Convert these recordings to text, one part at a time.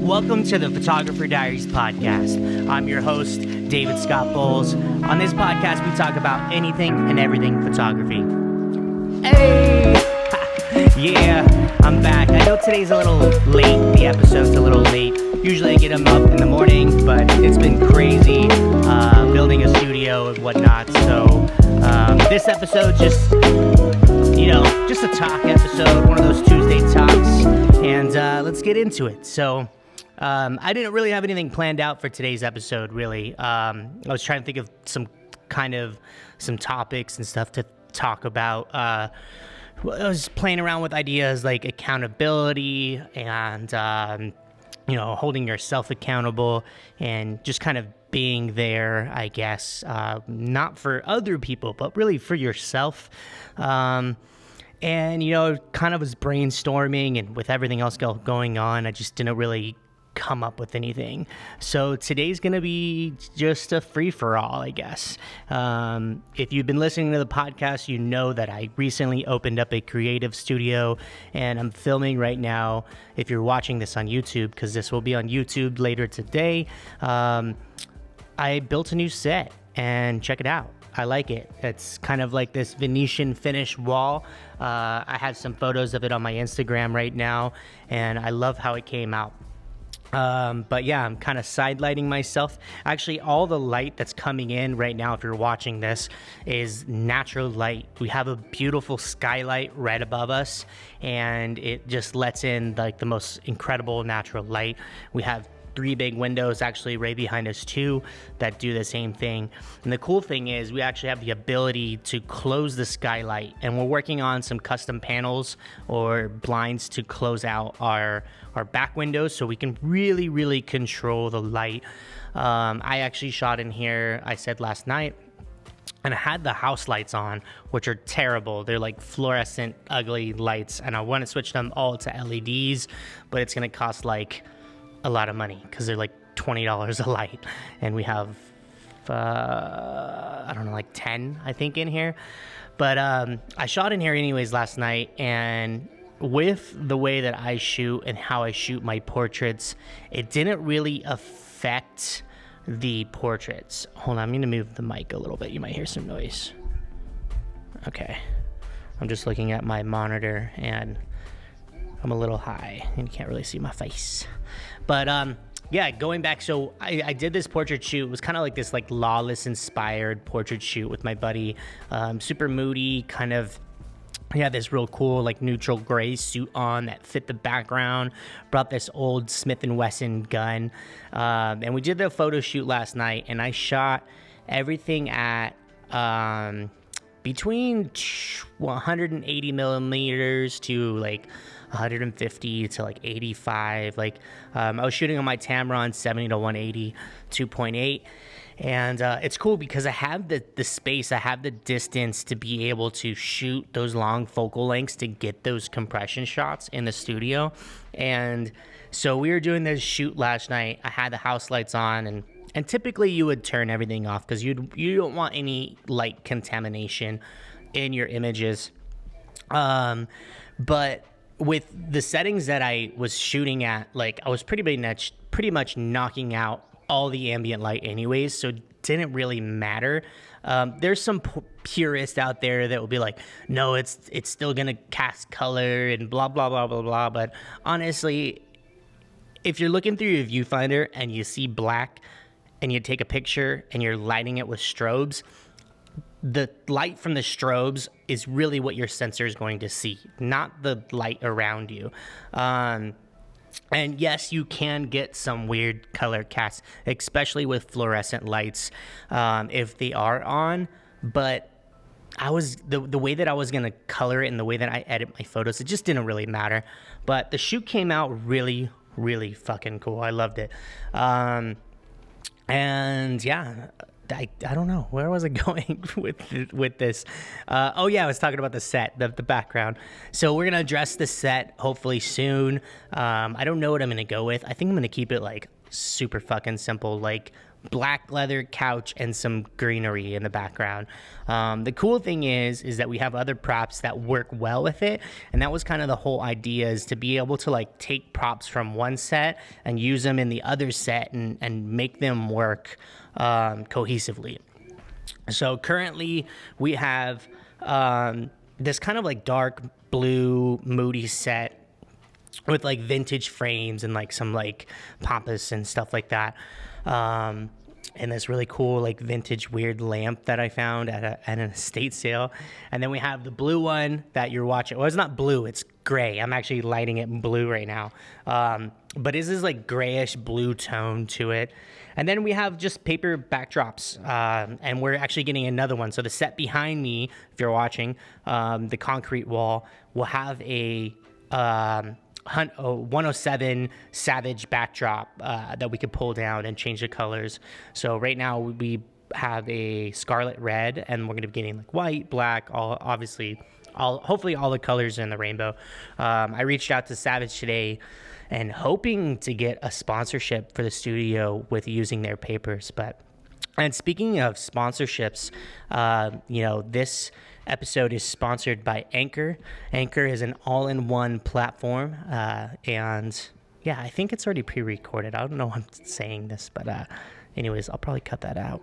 Welcome to the Photographer Diaries podcast. I'm your host, David Scott Bowles. On this podcast, we talk about anything and everything photography. Hey! Yeah, I'm back. I know today's a little late. The episode's a little late. Usually I get them up in the morning, but it's been crazy building a studio and whatnot. So this episode's just a talk episode, one of those Tuesday talks, and let's get into it. So I didn't really have anything planned out for today's episode, really. I was trying to think of some topics and stuff to talk about. I was playing around with ideas like accountability and, holding yourself accountable and just kind of being there, I guess, not for other people, but really for yourself. And, kind of was brainstorming, and with everything else going on, I just didn't really come up with anything. So today's going to be just a free-for-all, I guess. If you've been listening to the podcast, you know that I recently opened up a creative studio, and I'm filming right now. If you're watching this on YouTube, because this will be on YouTube later today, I built a new set, and check it out. I like it. It's kind of like this Venetian finish wall. I have some photos of it on my Instagram right now, and I love how it came out. But yeah, I'm kind of sidelighting myself. Actually, all the light that's coming in right now, if you're watching this, is natural light. We have a beautiful skylight right above us, and it just lets in like the most incredible natural light. We have 3 big windows actually right behind us too that do the same thing. And the cool thing is we actually have the ability to close the skylight, and we're working on some custom panels or blinds to close out our back windows so we can really control the light. I actually shot in here, I said last night, and I had the house lights on, which are terrible. They're like fluorescent, ugly lights, and I want to switch them all to LEDs, but it's going to cost like a lot of money because they're like $20 a light, and we have like 10 I think in here. But I shot in here anyways last night, and with the way that I shoot and how I shoot my portraits, it didn't really affect the portraits. Hold on, I'm gonna move the mic a little bit. You might hear some noise. Okay, I'm just looking at my monitor and I'm a little high and you can't really see my face. But yeah, going back, so I did this portrait shoot. It was kind of like this like Lawless inspired portrait shoot with my buddy. Super moody, kind of. He had this real cool like neutral gray suit on that fit the background. Brought this old Smith & Wesson gun. And we did the photo shoot last night, and I shot everything at between 180 millimeters to like 150 to like 85. Like I was shooting on my Tamron 70 to 180 2.8, and it's cool because I have the space, I have the distance to be able to shoot those long focal lengths to get those compression shots in the studio. And so we were doing this shoot last night. I had the house lights on, and typically you would turn everything off because you don't want any light contamination in your images. But with the settings that I was shooting at, like I was pretty much knocking out all the ambient light anyways, so it didn't really matter. There's some purists out there that will be like, no, it's still gonna cast color and blah blah blah blah blah. But honestly, if you're looking through your viewfinder and you see black and you take a picture and you're lighting it with strobes, the light from the strobes is really what your sensor is going to see, not the light around you. And yes, you can get some weird color casts, especially with fluorescent lights, if they are on. But the way that I was going to color it and the way that I edit my photos, it just didn't really matter. But the shoot came out really fucking cool. I loved it. And yeah, I don't know. Where was I going with this? Oh yeah, I was talking about the set, the background. So we're going to address the set hopefully soon. I don't know what I'm going to go with. I think I'm going to keep it like super fucking simple, like black leather couch and some greenery in the background. The cool thing is that we have other props that work well with it, and that was kind of the whole idea, is to be able to like take props from one set and use them in the other set and make them work cohesively. So currently we have this kind of like dark blue moody set with like vintage frames and like some like pampas and stuff like that. And this really cool like vintage weird lamp that I found at an estate sale. And then we have the blue one that you're watching. Well, it's not blue, it's gray. I'm actually lighting it blue right now. But this is like grayish blue tone to it. And then we have just paper backdrops, and we're actually getting another one. So the set behind me, if you're watching, the concrete wall, will have a 107 Savage backdrop that we could pull down and change the colors. So right now we have a scarlet red, and we're going to be getting like white, black, hopefully all the colors in the rainbow. I reached out to Savage today and hoping to get a sponsorship for the studio with using their papers. And speaking of sponsorships, this episode is sponsored by Anchor. Anchor is an all-in-one platform, and yeah, I think it's already pre-recorded. I don't know why I'm saying this, but anyways, I'll probably cut that out.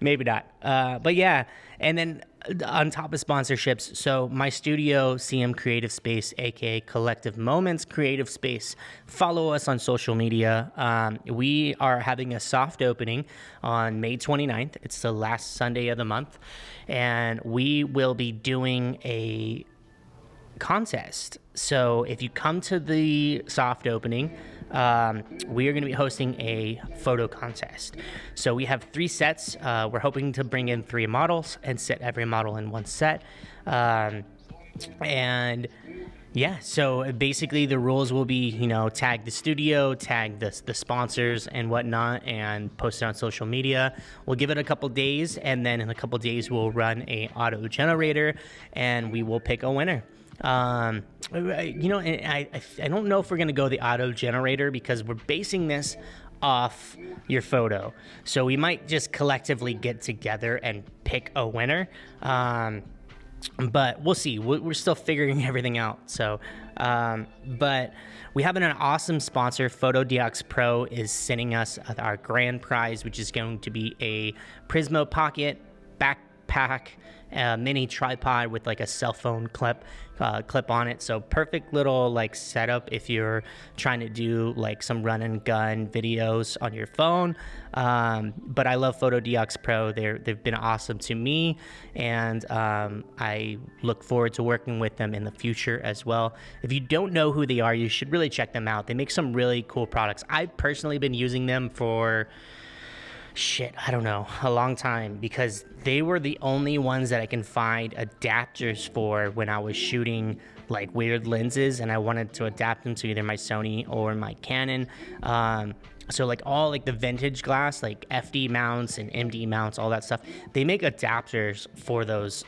Maybe not. But yeah, and then on top of sponsorships, so my studio, CM Creative Space, aka Collective Moments Creative Space, follow us on social media. We are having a soft opening on May 29th. It's the last Sunday of the month, and we will be doing a contest. So if you come to the soft opening, we are going to be hosting a photo contest. So we have 3 sets. We're hoping to bring in 3 models and set every model in one set. And yeah, so basically the rules will be, tag the studio, tag the sponsors and whatnot, and post it on social media. We'll give it a couple days, and then in a couple days we'll run a auto generator, and we will pick a winner. I don't know if we're going to go the auto generator because we're basing this off your photo. So we might just collectively get together and pick a winner. But we'll see. We're still figuring everything out. So, but we have an awesome sponsor. PhotoDiox Pro is sending us our grand prize, which is going to be a Prismo Pocket backpack, mini tripod with like a cell phone clip on it. So perfect little like setup if you're trying to do like some run and gun videos on your phone. But I love PhotoDiox Pro. They've been awesome to me, and I look forward to working with them in the future as well. If you don't know who they are, you should really check them out. They make some really cool products. I've personally been using them for a long time, because they were the only ones that I can find adapters for when I was shooting like weird lenses and I wanted to adapt them to either my Sony or my Canon. So like all like the vintage glass, like FD mounts and MD mounts, all that stuff, they make adapters for those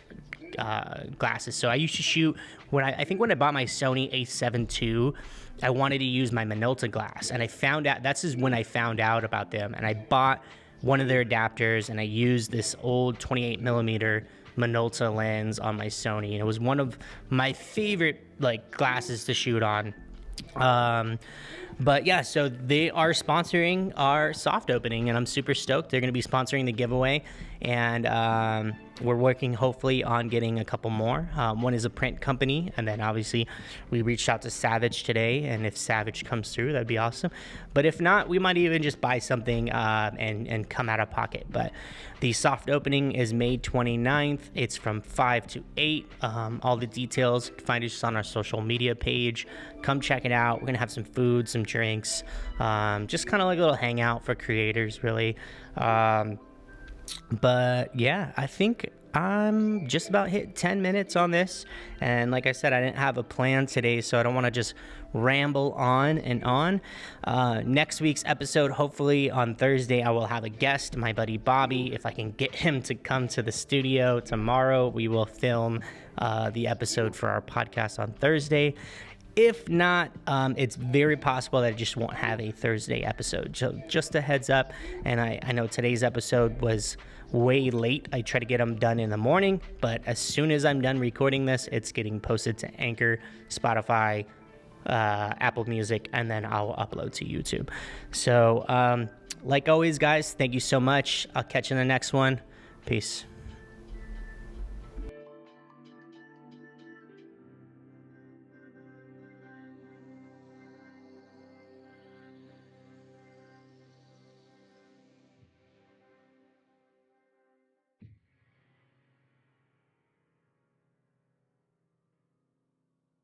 glasses. So I used to shoot when I bought my Sony a7 II, I wanted to use my Minolta glass, and that's when I found out about them, and I bought one of their adapters, and I used this old 28 millimeter Minolta lens on my Sony, and it was one of my favorite like glasses to shoot on. But yeah, so they are sponsoring our soft opening, and I'm super stoked. They're going to be sponsoring the giveaway, and we're working hopefully on getting a couple more. One is a print company, and then obviously we reached out to Savage today, and if Savage comes through, that'd be awesome. But if not, we might even just buy something and come out of pocket. But the soft opening is May 29th. It's from 5 to 8. All the details, you can find it just on our social media page. Come check it out. We're going to have some food, some drinks, just kind of like a little hangout for creators, really. But yeah, I think I'm just about hit 10 minutes on this, and like I said, I didn't have a plan today, so I don't want to just ramble on and on. Next week's episode, hopefully on Thursday, I will have a guest, my buddy Bobby. If I can get him to come to the studio tomorrow, we will film the episode for our podcast on Thursday. If not, it's very possible that I just won't have a Thursday episode. So just a heads up. And I know today's episode was way late. I try to get them done in the morning, but as soon as I'm done recording this, it's getting posted to Anchor, Spotify, Apple Music, and then I'll upload to YouTube. So like always, guys, thank you so much. I'll catch you in the next one. Peace.